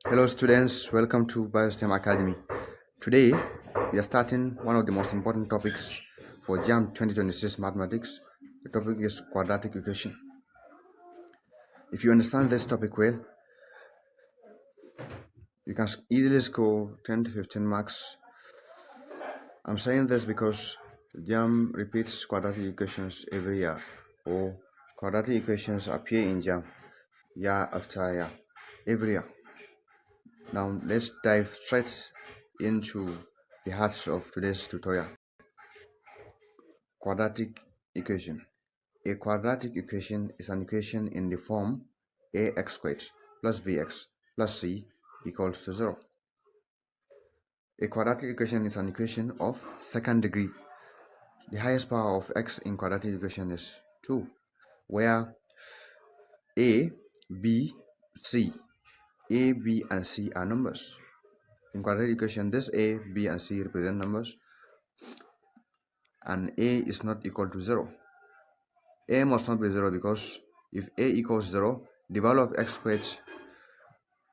Hello students, welcome to Bayo Academy. Today we are starting one of the most important topics for JAMB 2026 mathematics. The topic is quadratic equation. If you understand this topic well, you can easily score 10 to 15 marks. I'm saying this because JAMB repeats quadratic equations every year, or quadratic equations appear in JAMB year after year, every year. Now let's dive straight into the heart of today's tutorial. Quadratic equation. A quadratic equation is an equation in the form ax squared plus bx plus c equals to 0. A quadratic equation is an equation of second degree. The highest power of x in quadratic equation is 2, where a, b, c, a, b, and c are numbers. In quadratic equation, this a, b, and c represent numbers, and a is not equal to 0. A must not be 0 because if a equals 0, the value of x squared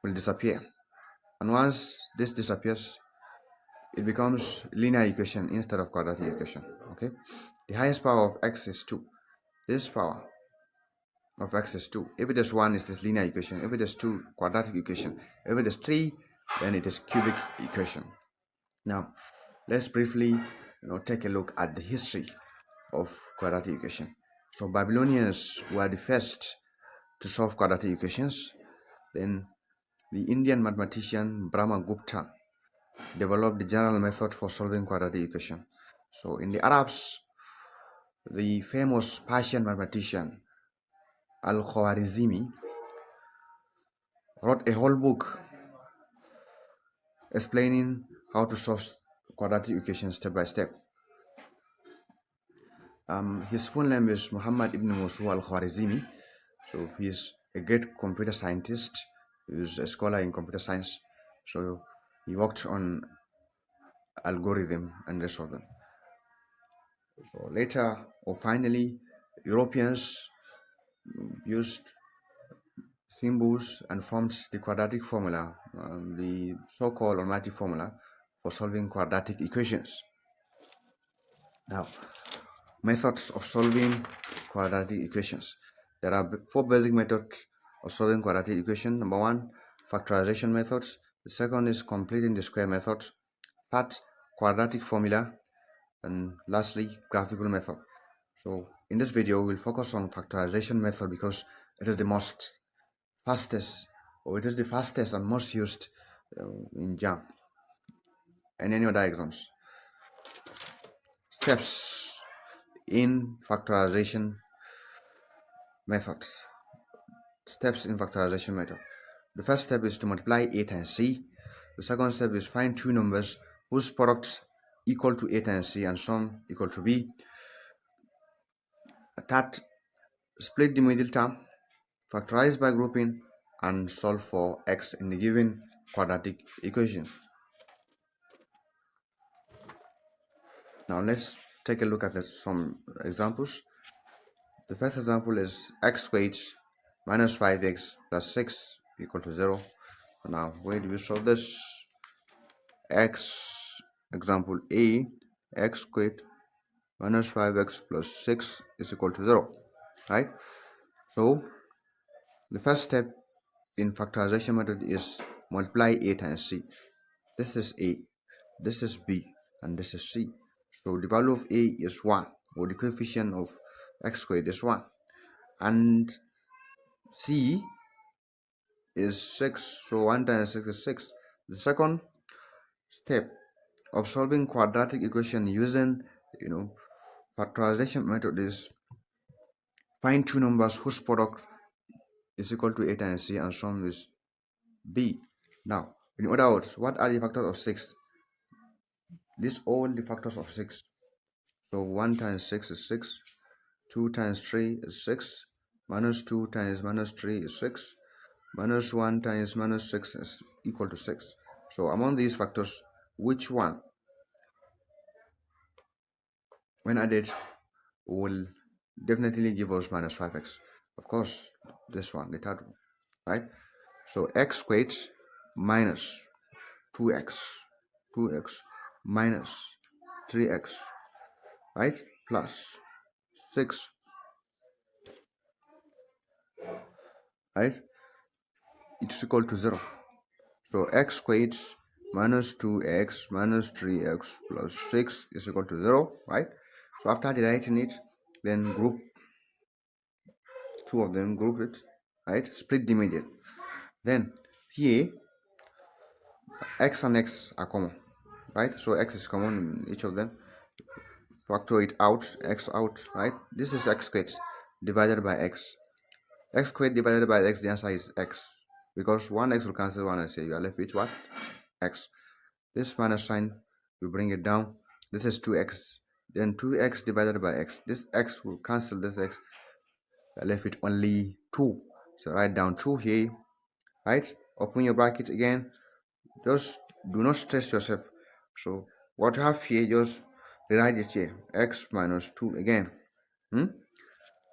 will disappear. And once this disappears, it becomes linear equation instead of quadratic equation. Okay, the highest power of x is 2. This power of x is 2. If it is 1, it is linear equation. If it is 2, quadratic equation. If it is 3, then it is cubic equation. Now let's briefly take a look at the history of quadratic equation. So Babylonians were the first to solve quadratic equations. Then the Indian mathematician Brahmagupta developed the general method for solving quadratic equation. So in the Arabs, the famous Persian mathematician Al-Khwarizmi wrote a whole book explaining how to solve quadratic equations step by step. His full name is Muhammad ibn Musa al-Khwarizmi. So he is a great computer scientist. He is a scholar in computer science. So he worked on algorithm and rest of them. So later, or finally, Europeans used symbols and formed the quadratic formula, the so-called almighty formula for solving quadratic equations. Now, methods of solving quadratic equations. There are 4 basic methods of solving quadratic equation. Number 1, factorization methods. The second is completing the square method. Third, quadratic formula. And lastly, graphical method. So in this video, we'll focus on factorization method because it is the fastest and most used in JAMB and any other exams. Steps in factorization method. The first step is to multiply a times c. The second step is find two numbers whose products equal to a times c and sum equal to b. Third, split the middle term, factorize by grouping, and solve for x in the given quadratic equation. Now let's take a look at some examples. The first example is x squared minus 5x plus 6 equal to 0. Now where do we solve this? Example A, x squared minus 5x plus 6 is equal to 0, right? So the first step in factorization method is multiply a times c. This is a, this is b, and this is c. So the value of a is 1, or the coefficient of x squared is 1, and c is 6. So 1 times 6 is 6. The second step of solving quadratic equation using factorization method is find two numbers whose product is equal to a times c and sum is b. Now, in other words, what are the factors of 6? These all the factors of 6. So 1 times 6 is 6, 2 times 3 is 6, minus 2 times minus 3 is 6, minus 1 times minus 6 is equal to 6. So among these factors, which one, when added, will definitely give us minus 5x? Of course, this one, the third one, right? So x squared minus 2x minus 3x, right, plus 6, right, it's equal to 0. So x squared minus 2x minus 3x plus 6 is equal to 0, right? So after rewriting it, then group two of them, group it, right, split the median. Then here x and x are common, right? So x is common in each of them. Factor it out, x out, right? This is x squared divided by x. X squared divided by x, the answer is x, because one x will cancel one x here. You are left with what? X. This minus sign, you bring it down. This is 2x. Then 2x divided by x. This x will cancel this x. You are left with only 2. So write down 2 here, right? Open your bracket again. Just do not stress yourself. So what you have here, just rewrite it here. X minus 2 again.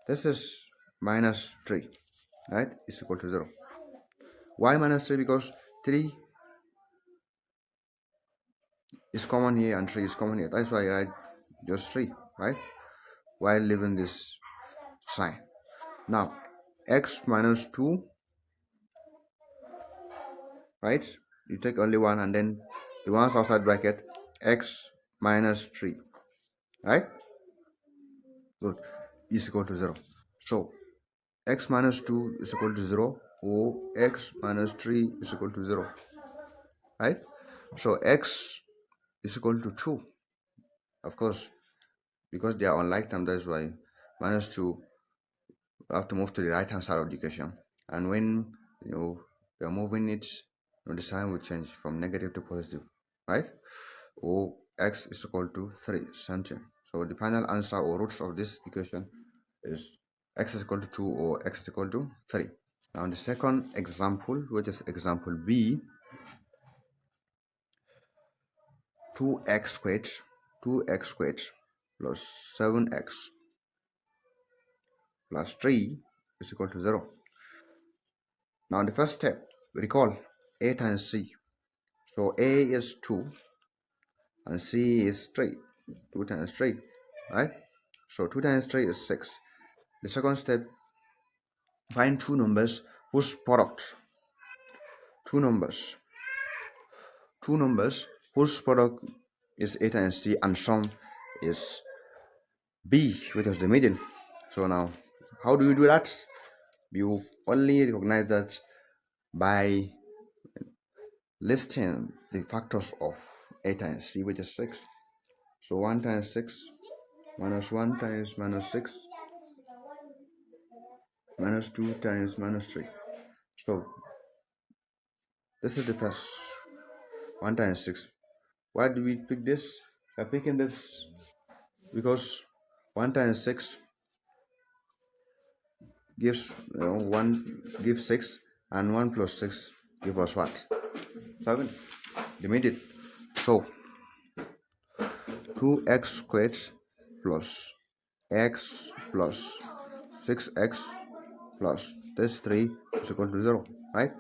This is minus 3, right? Is equal to 0. Why minus 3? Because 3 is common here and 3 is common here. That's why I write just 3, right? While leaving this sign. Now, x minus 2, right? You take only one and then the ones outside bracket, x minus 3, right? Good. Is equal to 0. So, x minus 2 is equal to 0, or x minus 3 is equal to 0, right? So, x is equal to 2. Of course, because they are on like term, that's why minus 2, you have to move to the right hand side of the equation. And when you're moving it, the sign will change from negative to positive, right? Or x is equal to 3 something. So the final answer or roots of this equation is x is equal to 2 or x is equal to 3. Now the second example, which is example B, 2x squared plus 7x plus 3 is equal to 0. Now the first step, recall a times c. So a is 2 and c is 3. 2 times 3, right? So 2 times 3 is 6. The second step, find two numbers whose product, two numbers whose product is a times c and sum is b, which is the median. So now, how do you do that? You only recognize that by listing the factors of a times c, which is 6. So 1 times 6 minus 1 times minus 6 minus 2 times minus 3. So this is the first 1 times 6. Why do we pick this? We're picking this because 1 times 6 gives 1 gives 6, and 1 plus 6 gives us what? 7. The median. So 2x squared plus x plus 6x plus this 3 is equal to 0, right?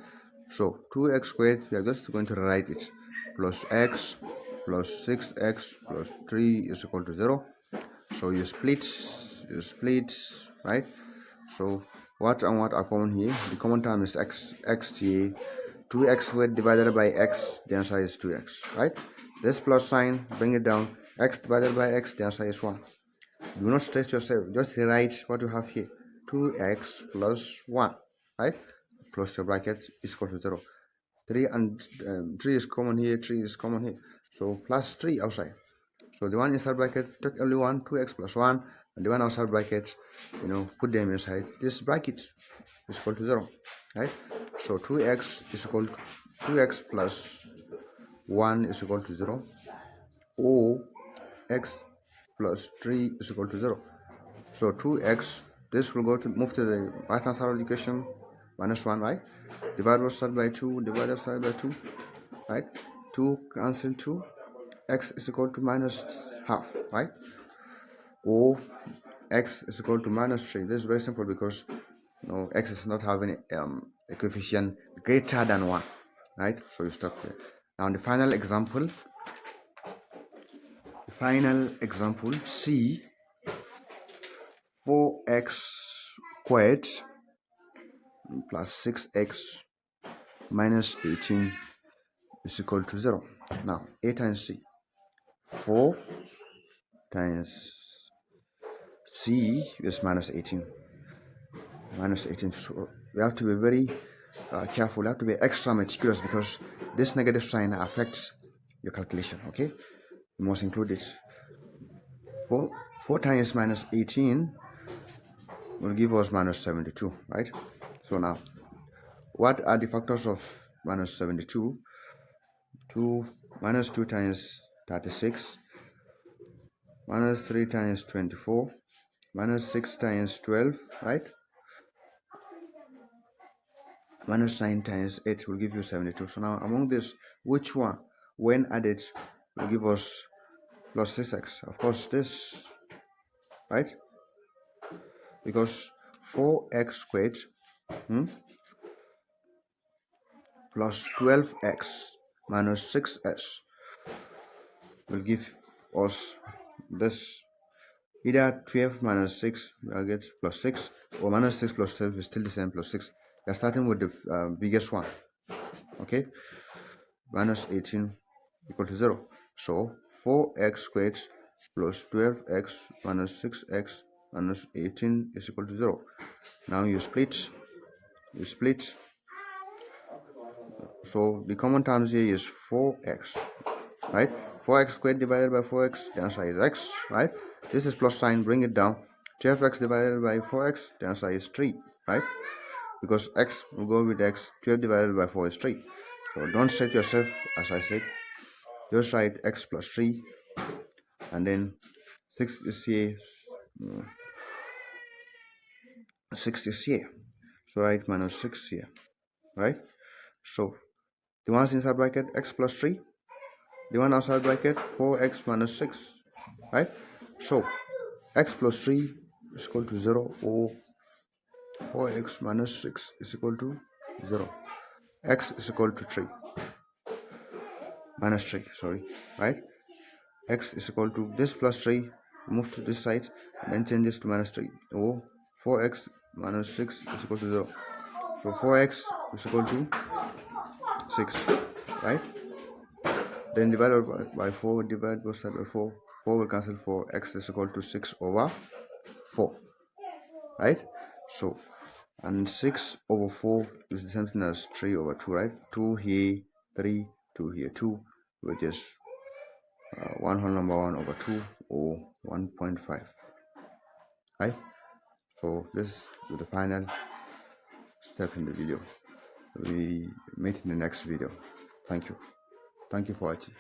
So 2x squared, we are just going to write it, plus x plus 6x plus 3 is equal to 0. So you split, right? So what and what are common here? The common term is x here. 2x squared divided by x, the answer is 2x, right? This plus sign, bring it down. X divided by x, the answer is 1. Do not stress yourself, just rewrite what you have here. 2x plus 1, right? Close your bracket is equal to 0. 3 and 3 is common here, 3 is common here. So plus 3 outside. So the one inside bracket, take only 1, 2x plus 1, and the one outside bracket, put them inside this bracket is equal to 0, right? So 2x is equal to 2x plus 1 is equal to 0, or x plus 3 is equal to 0. So 2x, this will move to the right hand side of the equation, minus 1, right? Divide both side by 2, divide both side by 2, right? 2 cancel 2, x is equal to minus half, right? Or x is equal to minus 3. This is very simple because x is not having a coefficient greater than 1, right? So you stop here. Now the final example C, 4x squared plus 6x minus 18 is equal to 0. Now A times C, 4 times C is minus 18. So we have to be very careful. We have to be extra meticulous because this negative sign affects your calculation. Okay, you must include it. 4 times minus 18 will give us minus 72, right? So now, what are the factors of minus 72? 2 minus 2 times 36, minus 3 times 24, minus 6 times 12, right? Minus 9 times 8 will give you 72. So now among this, which one, when added, will give us plus 6x? Of course this, right? Because 4x squared plus 12x minus 6s will give us this. Either 12 minus 6 will get plus 6, or minus 6 plus 12 is still the same, plus 6. You're starting with the biggest one. Okay, minus 18 equal to 0. So 4x squared plus 12x minus 6x minus 18 is equal to 0. Now you split. So the common terms here is 4x, right? 4x squared divided by 4x, the answer is x, right? This is plus sign, bring it down. 12x divided by 4x, the answer is 3, right? Because x will go with x. 12 divided by 4 is 3. So don't set yourself, as I said. Just write x plus 3, and then 6 is here. 6 is here. So write minus 6 here, right? So the ones inside bracket, x plus 3. The one outside bracket, 4x minus 6, right? So x plus 3 is equal to 0, or 4x minus 6 is equal to 0. X is equal to 3 minus 3, sorry, right? X is equal to this plus 3, move to this side, and then change this to minus 3, or 4x minus 6 is equal to 0. So 4x is equal to 6, right? Then divide by 4, divide both sides by 4. 4 will cancel 4. X is equal to 6 over 4, right? So, and 6 over 4 is the same thing as 3 over 2, right? 2 here, 3, 2 here, 2, which is 1 whole number 1 over 2, or 1.5, right? So this is the final step in the video. We meet in the next video. Thank you for watching.